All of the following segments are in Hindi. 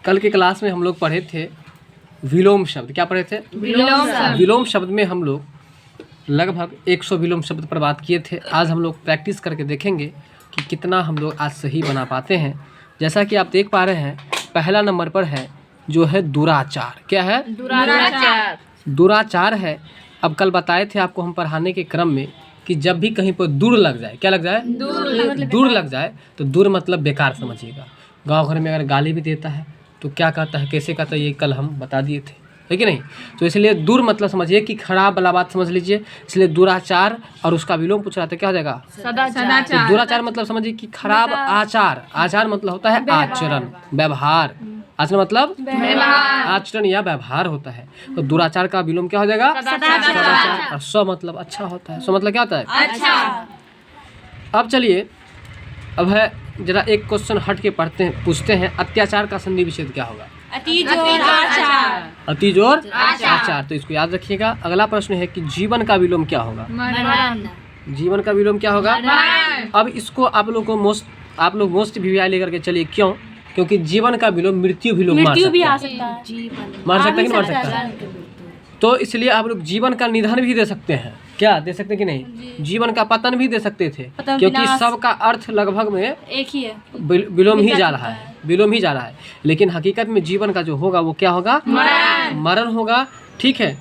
कल के क्लास में हम लोग पढ़े थे विलोम शब्द। क्या पढ़े थे? विलोम शब्द में हम लोग लगभग 100 विलोम शब्द पर बात किए थे। आज हम लोग प्रैक्टिस करके देखेंगे कि कितना हम लोग आज सही बना पाते हैं। जैसा कि आप देख पा रहे हैं, पहला नंबर पर है जो है दुराचार। क्या है? दुराचार है। अब कल बताए थे आपको हम पढ़ाने के क्रम में कि जब भी कहीं पर दूर लग जाए, क्या लग जाए? दूर लग जाए तो दूर मतलब बेकार समझिएगा। गांव घर में अगर गाली भी देता है तो क्या कहता है, कैसे कहता है, ये कल हम बता दिए थे, है कि नहीं? तो इसलिए दूर मतलब समझिए कि खराब वाला बात समझ लीजिए। इसलिए दुराचार और उसका विलोम पूछ रहा था, क्या हो जाएगा? सदाचार। तो दुराचार मतलब समझिए कि खराब आचार। आचार मतलब होता है आचरण, व्यवहार। आचरण मतलब आचरण या व्यवहार होता है। तो दुराचार का विलोम क्या हो जाएगा? सदाचार। और स्व मतलब अच्छा होता है। स्व मतलब क्या होता है? अच्छा। अब चलिए, अब है जरा एक क्वेश्चन हट के पढ़ते हैं, पूछते हैं, अत्याचार का संधि विच्छेद क्या होगा? अतिज और आचार। अतिज और आचार। तो इसको याद रखिएगा। अगला प्रश्न है कि जीवन का विलोम क्या होगा? मरण। जीवन का विलोम क्या होगा? अब इसको आप लोग मोस्ट भी लेकर के चलिए। क्यों? क्योंकि जीवन का विलोम मृत्यु भी लोग मार सकते हैं। मार सकता है कि नहीं मार सकता है? तो इसलिए आप लोग जीवन का निधन भी दे सकते हैं। क्या दे सकते हैं कि नहीं? जीवन का पतन भी दे सकते थे, क्योंकि सबका अर्थ लगभग में एक ही है, विलोम ही जा रहा है, विलोम ही जा रहा है। लेकिन हकीकत में जीवन का जो होगा वो क्या होगा? मरण होगा। ठीक है,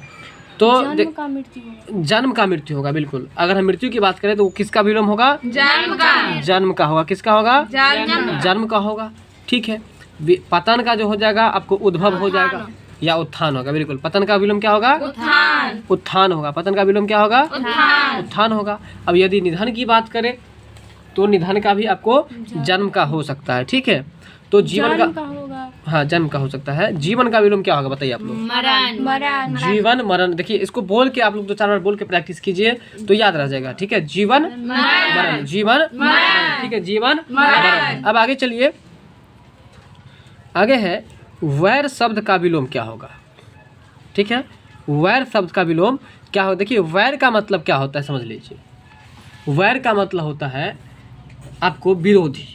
तो जन्म का मृत्यु होगा। बिल्कुल, अगर हम मृत्यु की बात करें तो किसका विलोम होगा? जन्म का होगा। किसका होगा? जन्म का होगा। ठीक है, पतन का जो हो जाएगा आपको उद्भव हो जाएगा या उत्थान होगा। बिल्कुल, पतन का विलोम क्या होगा? उत्थान होगा। पतन का विलोम क्या होगा? उत्थान होगा। अब यदि निधन की बात करें तो निधन का भी आपको जन्म का हो सकता है। ठीक है, तो जीवन का होगा। हाँ, जन्म का हो सकता है। जीवन का विलोम क्या होगा बताइए आप लोग? मरण। जीवन मरण। देखिए, इसको बोल के आप लोग 2-4 बार बोल के प्रैक्टिस कीजिए तो याद रह जाएगा। ठीक है, जीवन मरण, जीवन मरण। ठीक है, जीवन मरण। अब आगे चलिए, आगे है वैर शब्द का विलोम क्या होगा? ठीक है, वैर शब्द का विलोम क्या होगा? देखिए, वैर का मतलब क्या होता है समझ लीजिए। वैर का मतलब होता है आपको विरोधी।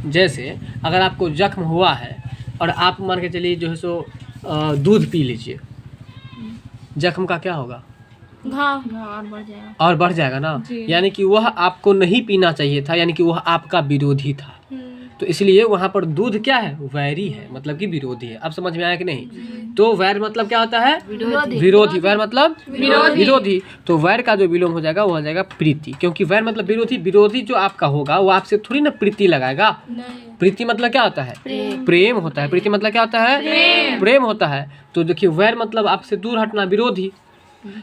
जैसे अगर आपको जख्म हुआ है और आप मान के चलिए जो है सो दूध पी लीजिए, जख्म का क्या होगा? घाव और बढ़ जाएगा ना। यानी कि वह आपको नहीं पीना चाहिए था, यानी कि वह आपका विरोधी था। तो इसलिए वहाँ पर दूध क्या है? वैरी है, मतलब कि विरोधी है। अब समझ में आया कि नहीं? तो वैर मतलब क्या होता है? विरोधी। वैर मतलब विरोधी। तो वैर का जो विलोम हो जाएगा वो हो जाएगा प्रीति, क्योंकि वैर मतलब विरोधी। विरोधी जो आपका होगा वो आपसे थोड़ी ना प्रीति लगाएगा। प्रीति मतलब क्या होता है? प्रेम होता है। प्रीति मतलब क्या होता है? प्रेम होता है। तो देखिए, वैर मतलब आपसे दूर हटना, विरोधी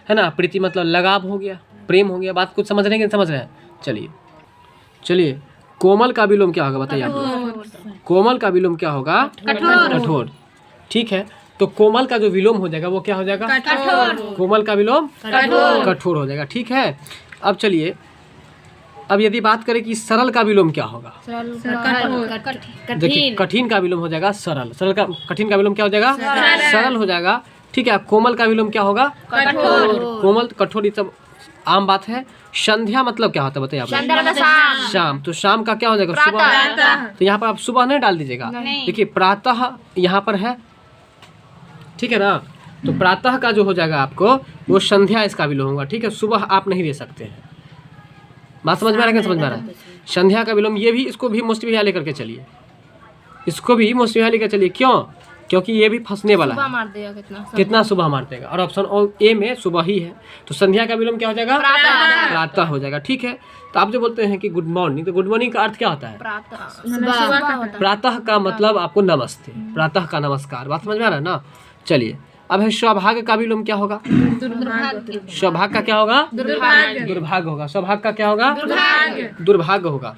है ना। प्रीति मतलब लगाव हो गया, प्रेम हो गया। बात कुछ समझ रहे हैं कि नहीं समझ रहे हैं? चलिए, कोमल का विलोम क्या होगा बताइए आप लोग? कोमल का विलोम क्या होगा? कठोर। ठीक है, तो कोमल का जो विलोम हो जाएगा वो क्या हो जाएगा? कोमल का विलोम कठोर हो जाएगा। ठीक है, अब चलिए, अब यदि बात करें कि सरल का विलोम क्या होगा? देखिए, कठिन का विलोम हो जाएगा सरल। कठिन का विलोम क्या हो जाएगा? सरल हो जाएगा। ठीक है, कोमल का विलोम क्या होगा? कोमल, कठोर, ये सब आम बात है। संध्या मतलब क्या होता है बताइए आप? शाम। तो शाम का क्या हो जाएगा? सुबह। तो यहाँ पर आप सुबह नहीं डाल दीजिएगा। देखिए, प्रातः यहाँ पर है, ठीक है ना। तो प्रातः का जो हो जाएगा आपको वो संध्या, इसका विलोम होगा। ठीक है, सुबह आप नहीं दे सकते हैं। बात समझ में आ रहा है? समझ में आ रहा है? संध्या का विलोम ये भी, इसको भी मोस्ट भी लेकर के चलिए। इसको भी मोस्ट भी लेकर चलिए। क्यों? क्योंकि ये भी फंसने वाला है। मार देगा कितना सुबह मार देगा। और ऑप्शन ए में सुबह ही है। तो संध्या का विलोम क्या हो जाएगा? प्रातः हो जाएगा। ठीक है, तो आप जो बोलते हैं कि गुड मॉर्निंग, तो गुड मॉर्निंग का अर्थ क्या होता है? प्रातः का मतलब आपको नमस्ते, प्रातः का नमस्कार। बात समझ में आ रहा है ना? चलिए, अब है सौभाग्य का विलोम क्या होगा? सौभाग्य का क्या होगा? दुर्भाग्य होगा। सौभाग्य का क्या होगा? दुर्भाग्य होगा।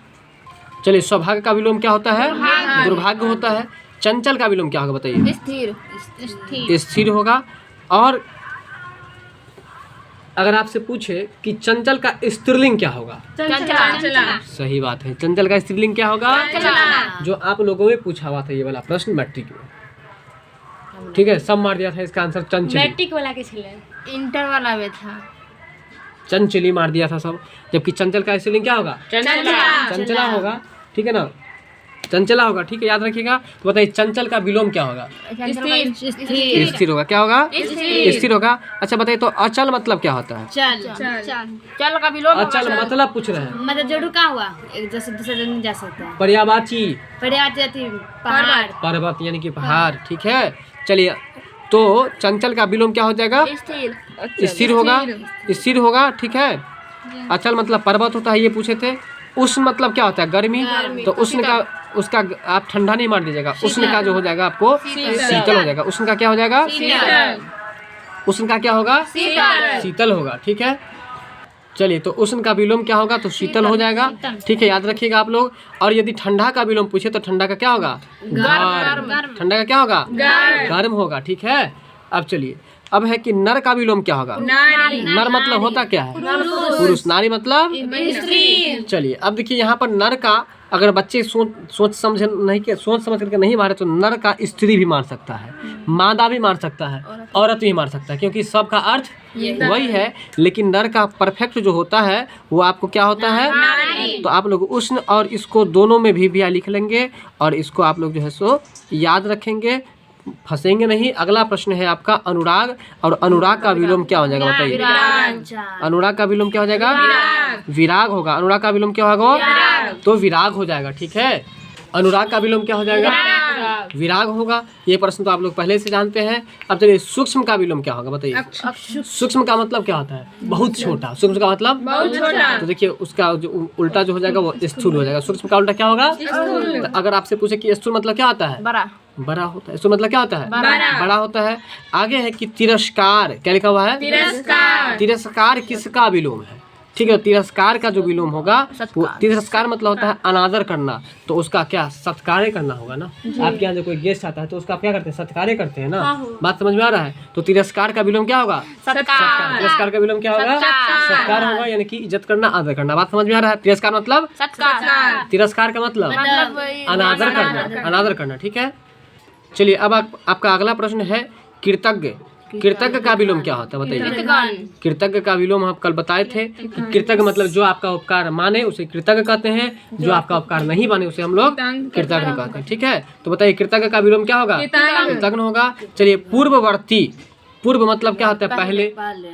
चलिए, सौभाग्य का विलोम क्या होता है? दुर्भाग्य होता है। चंचल का विलोम क्या होगा बताइए? स्थिर होगा। और अगर आपसे पूछे कि चंचल का स्त्रीलिंग क्या होगा? सही बात है, चंचल का स्त्रीलिंग क्या होगा? जो आप लोगों में पूछा हुआ था ये वाला प्रश्न मैट्रिक में। ठीक है, सब मार दिया था इसका आंसर चंचली। मैट्रिक वाला के छले, इंटर वाला में था चंचली मार दिया था सब। जबकि चंचल का स्त्रीलिंग क्या होगा? चंचला होगा। ठीक है ना। चंचला होगा, ठीक है, याद रखिएगा। तो बताइए चंचल का विलोम क्या होगा? स्थिर होगा। क्या होगा? स्थिर होगा। अच्छा बताइए तो अचल मतलब क्या होता है? चल का विलोम अचल मतलब पूछ रहे हैं। मतलब जो रुका हुआ एक जैसे दूसरे दिन नहीं जा सकता है। पर्यायवाची पहाड़ पर्वत यानी कि पहाड़, ठीक है। चलिए तो चंचल का विलोम क्या हो जाएगा? स्थिर होगा। स्थिर होगा, ठीक है। अचल मतलब पर्वत होता है, ये पूछे थे। उष्ण मतलब क्या होता है? गर्मी। तो उष्ण का उसका आप ठंडा नहीं मान दीजिएगा, उष्ण का जो हो जाएगा आपको शीतल हो जाएगा। उष्ण का क्या हो जाएगा? उष्ण का क्या होगा? शीतल होगा, ठीक है। चलिए तो उष्ण का विलोम क्या होगा? तो शीतल हो जाएगा, ठीक है, याद रखिएगा आप लोग। और यदि ठंडा का विलोम पूछे तो ठंडा का क्या होगा? गर्म। ठंडा का क्या होगा? गर्म होगा, ठीक है। अब चलिए, अब है कि नर का विलोम क्या होगा? नर मतलब होता क्या है? पुरुष। नारी मतलब स्त्री। चलिए अब देखिए यहाँ पर नर का अगर बच्चे सोच समझ करके नहीं मारे तो नर का स्त्री भी मार सकता है, मादा भी मार सकता है, औरत भी मार सकता है, क्योंकि सबका अर्थ वही है। लेकिन नर का परफेक्ट जो होता है वो आपको क्या होता है? तो आप लोग उष्ण और इसको दोनों में भी लिख लेंगे और इसको आप लोग जो है सो याद रखेंगे, फंसेंगे नहीं। अगला प्रश्न है आपका अनुराग, और अनुराग का विलोम क्या हो जाएगा बताइए? अनुराग का विलोम क्या हो जाएगा? विराग होगा। अनुराग का विलोम क्या होगा? तो विराग हो जाएगा, ठीक है। अनुराग का विलोम क्या हो जाएगा? विराग होगा। ये प्रश्न तो आप लोग पहले से जानते हैं। अब चलिए सूक्ष्म का विलोम क्या होगा बताइए? सूक्ष्म का मतलब क्या होता है? बहुत छोटा। सूक्ष्म का मतलब बहुत छोटा। तो देखिए उसका जो उल्टा जो हो जाएगा वो स्थूल हो जाएगा। सूक्ष्म का उल्टा क्या होगा? तो अगर आपसे पूछे कि स्थूल मतलब क्या होता है? बड़ा होता है। स्थूल मतलब क्या होता है? बड़ा होता है। आगे है कि तिरस्कार, क्या लिखा हुआ है? तिरस्कार किसका विलोम है? ठीक है, तिरस्कार का जो विलोम होगा वो तिरस्कार मतलब होता है अनादर करना, तो उसका क्या? सत्कार करना होगा ना। आपके यहाँ जो कोई गेस्ट आता है तो उसका क्या करते हैं? सत्कार करते हैं ना। बात समझ में आ रहा है? तो तिरस्कार का विलोम क्या होगा? सत्कार। तिरस्कार का विलोम क्या होगा? सत्कार होगा, यानी कि इज्जत करना, आदर करना। बात समझ में आ रहा है? तिरस्कार मतलब तिरस्कार का मतलब अनादर करना, अनादर करना, ठीक है। चलिए अब आपका अगला प्रश्न है कृतज्ञ। कृतज्ञ का विलोम क्या होता है बताइए? कृतज्ञ का विलोम हम कल बताए थे कि कृतज्ञ मतलब जो आपका उपकार माने उसे कृतज्ञ कहते हैं, जो आपका उपकार नहीं माने उसे हम लोग कृतज्ञ कहते हैं, ठीक है। तो बताइए कृतज्ञ का विलोम क्या होगा? कृतज्ञ होगा। चलिए पूर्ववर्ती, पूर्व मतलब क्या होता है? पहले,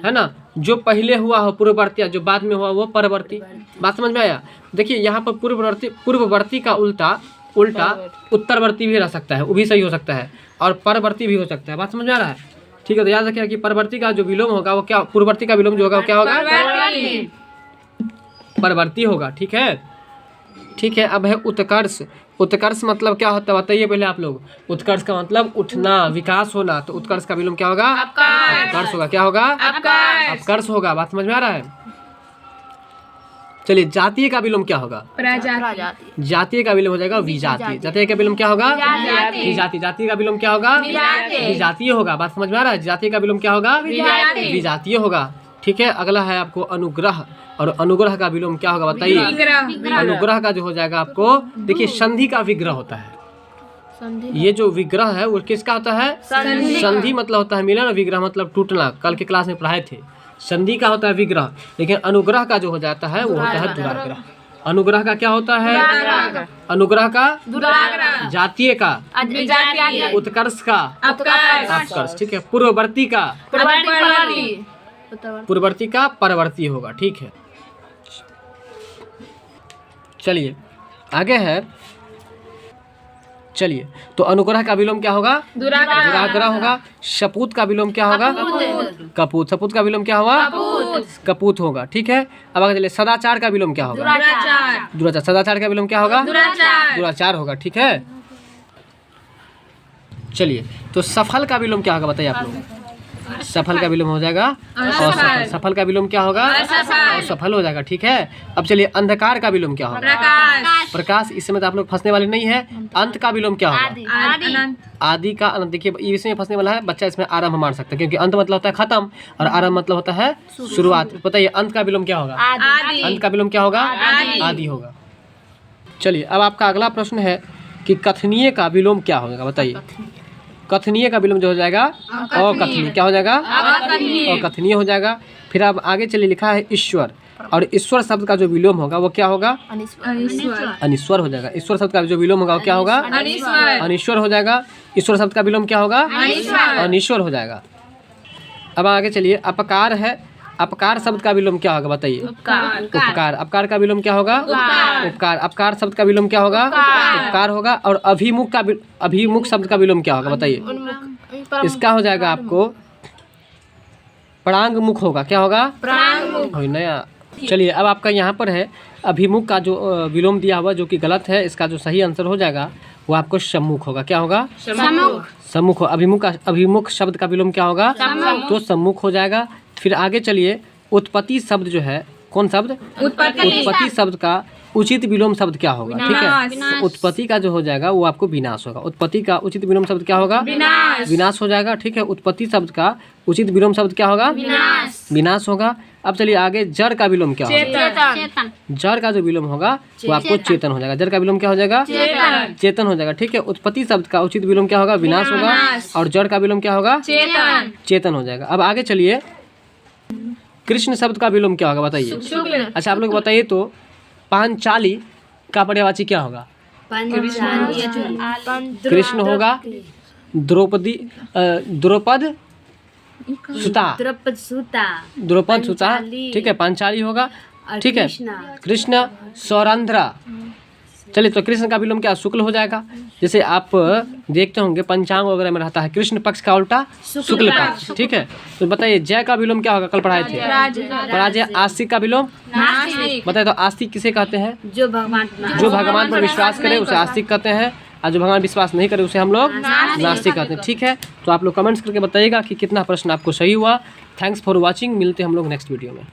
है ना। जो पहले हुआ हो पूर्ववर्ती, जो बाद में हुआ वो परवर्ती। बात समझ में आया? देखिए यहाँ पर पूर्ववर्ती का उल्टा उत्तरवर्ती भी रह सकता है, वो भी सही हो सकता है, और परवर्ती भी हो सकता है। बात समझ में आ रहा है? ठीक है, तो याद रखिए कि परवर्ती का जो विलोम होगा वो क्या? पूर्ववर्ती का विलोम जो होगा वो क्या होगा? परवर्ती होगा, ठीक है। ठीक है, अब है उत्कर्ष। उत्कर्ष मतलब क्या होता है बताइए पहले आप लोग? उत्कर्ष का मतलब उठना, विकास होना। तो उत्कर्ष का विलोम क्या होगा? अपकर्ष होगा। क्या होगा? अपकर्ष होगा। बात समझ में आ रहा है? चलिए जातीय का विलोम क्या होगा? जातीय का विलोम हो जाएगा विजातीय। जातीय का विलोम क्या होगा? विजातीय। जातीय का विलोम क्या होगा? विजातीय होगा। बात समझ में आ रहा है? जातीय का विलोम क्या होगा? विजातीय होगा, ठीक है। अगला है आपको अनुग्रह, और अनुग्रह का विलोम क्या होगा बताइए? अनुग्रह का जो हो जाएगा आपको, देखिए संधि का विग्रह होता है। ये जो विग्रह है वो किसका होता है? संधि मतलब होता है मिलन, विग्रह मतलब टूटना। कल के क्लास में पढ़ाए थे। संधि का होता है विग्रह, लेकिन अनुग्रह का जो हो जाता है वो होता है दुराग्रह। अनुग्रह का क्या होता है? अनुग्रह का जातीय का, उत्कर्ष का अपकर्ष, ठीक है। पूर्ववर्ती का पूर्ववर्ती का परवर्ती होगा, ठीक है। चलिए आगे है। चलिए तो अनुग्रह का विलोम क्या होगा? दुराग्रह होगा। शपूत का विलोम क्या होगा? कपूत। सपूत का विलोम क्या होगा? कपूत होगा, ठीक है। अब आगे चलिए सदाचार का विलोम क्या होगा? दुराचार। सदाचार का विलोम क्या होगा? दुराचार होगा, ठीक है। चलिए तो सफल का विलोम क्या होगा बताइए आप लोग? सफल का विलोम हो जाएगा असफल। सफल का विलोम क्या होगा? असफल हो जाएगा, ठीक है। अब चलिए अंधकार का विलोम क्या होगा? प्रकाश। इस समय तो आप लोग फंसने वाले नहीं है। अंत का विलोम क्या होगा? आदि का अनंत। देखिए इसमें फंसने वाला है बच्चा, इसमें आरंभ मान सकता है, क्योंकि अंत मतलब होता है खत्म और आरंभ मतलब होता है शुरुआत। बताइए अंत का विलोम क्या होगा? अंत का विलोम क्या होगा? आदि होगा। चलिए अब आपका अगला प्रश्न है कि कथनीय का विलोम क्या होगा बताइए? कथनीय का विलोम जो हो जाएगा अकथनीय। क्या हो जाएगा? अकथनीय हो जाएगा। फिर अब आगे चलिए लिखा है ईश्वर, और ईश्वर शब्द का जो विलोम होगा वो क्या होगा? अनिश्वर हो जाएगा। ईश्वर शब्द का जो विलोम होगा वो क्या होगा? अनिश्वर हो जाएगा। ईश्वर शब्द का विलोम क्या होगा? अनिश्वर हो जाएगा। अब आगे चलिए, अपकार है, अपकार शब्द का विलोम क्या होगा बताइए? उपकार। अपकार का विलोम क्या होगा? उपकार। अपकार शब्द का विलोम क्या होगा? उपकार होगा। और अभिमुख शब्द का विलोम क्या होगा बताइए? इसका हो जाएगा आपको प्रांगमुख होगा। क्या होगा? प्रांगमुख। नया। चलिए अब आपका यहाँ पर है अभिमुख का जो विलोम दिया हुआ जो कि गलत है, इसका जो सही आंसर हो जाएगा वो आपको सम्मुख होगा। क्या होगा? सम्मुख हो। अभिमुख शब्द का विलोम क्या होगा? तो सम्मुख हो जाएगा। फिर आगे चलिए, उत्पत्ति शब्द जो है, कौन शब्द? उत्पत्ति शब्द का उचित विलोम शब्द क्या होगा? ठीक है, उत्पत्ति का जो हो जाएगा वो आपको विनाश होगा। उत्पत्ति का उचित विलोम शब्द क्या होगा? विनाश हो जाएगा। ठीक है, उत्पत्ति शब्द का उचित विलोम शब्द क्या होगा? विनाश होगा। अब चलिए आगे, जड़ का विलोम क्या होगा? जड़ का जो विलोम होगा वो आपको चेतन हो जाएगा। जड़ का विलोम क्या हो जाएगा? चेतन हो जाएगा। ठीक है, उत्पत्ति शब्द का उचित विलोम क्या होगा? विनाश होगा। और जड़ का विलोम क्या होगा? चेतन हो जाएगा। अब आगे चलिए, कृष्ण शब्द का विलोम क्या होगा बताइए? अच्छा आप लोग बताइए तो पांचाली का पर्यायवाची क्या होगा? कृष्ण होगा। द्रौपद सुता। ठीक है, पांचाली होगा। ठीक है, कृष्ण सौरंध्रा। चलिए तो कृष्ण का विलोम क्या? शुक्ल हो जाएगा। जैसे आप देखते होंगे पंचांग वगैरह में रहता है कृष्ण पक्ष का उल्टा शुक्ल पक्ष। ठीक है, तो बताइए जय का विलोम क्या होगा? कल पढ़ाए थे। पराजय। आस्तिक का विलोम बताइए तो आस्तिक किसे कहते हैं? जो भगवान पर विश्वास करे उसे आस्तिक कहते हैं, और जो भगवान विश्वास नहीं करे उसे हम लोग नास्तिक कहते हैं। ठीक है, तो आप लोग कमेंट्स करके बताइएगा कि कितना प्रश्न आपको सही हुआ। Thanks for watching. मिलते हैं हम लोग नेक्स्ट वीडियो में।